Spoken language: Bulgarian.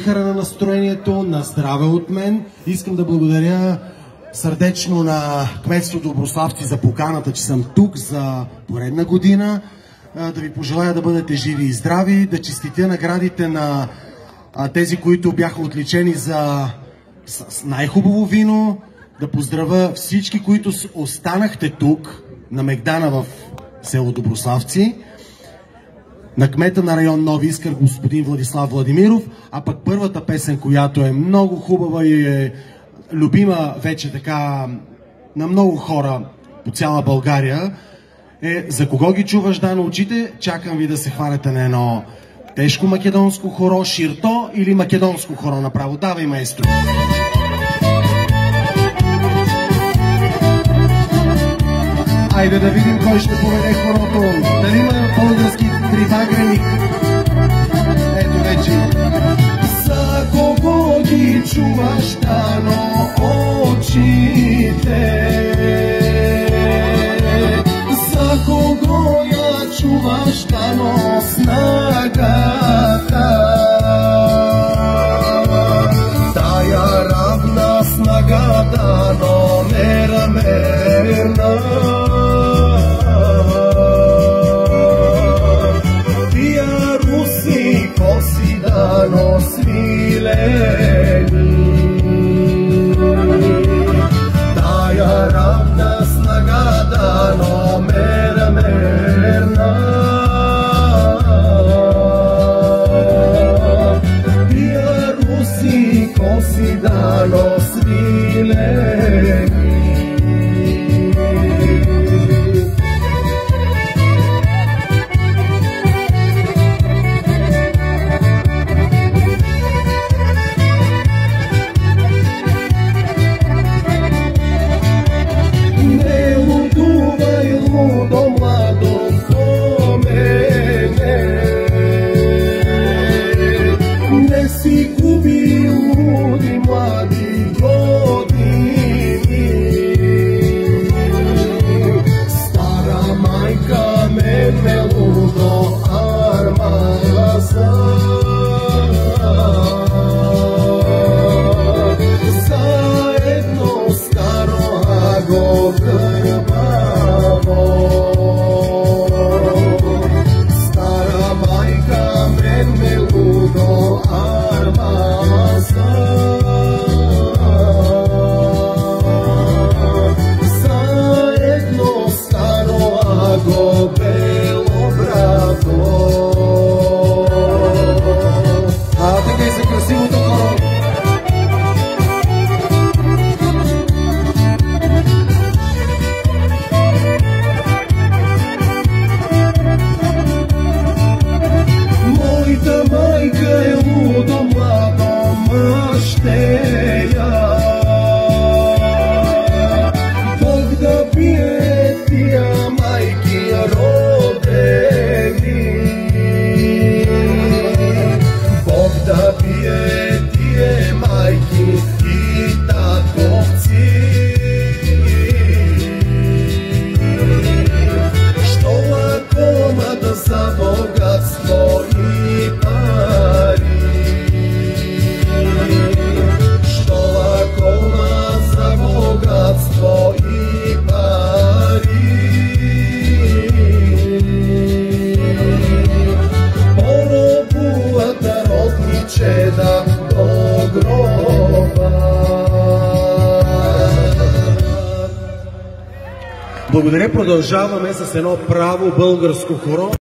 вихъра на настроението, на здраве от мен. Искам да благодаря сърдечно на кметството Доброславци за поканата, че съм тук за поредна година. Да ви пожелая да бъдете живи и здрави, да честитя наградите на тези, които бяха отличени за най-хубаво вино, да поздравя всички, които останахте тук на Мегдана в село Доброславци, на кмета на район Нови Искър, господин Владислав Владимиров, а пък първата песен, която е много хубава и е любима вече така на много хора по цяла България, е "За кого ги чуваш, Дано, очите?" Чакам ви да се хванете на едно тежко македонско хоро, ширто или македонско хоро направо. Давай, маестро! Айде да видим кой ще поведе хорото. Дали има български трибагреник? Ето вече. За кого ги чуваш, Дано, очите? За кого я чуваш, Дано, снагата? Тая равна снага, Дано, мерна. Dano svileni, taya ravna snaga, Dano merna, tija Rusi kosi, Dano svileni. Благодаря. Продължаваме с едно право българско хоро.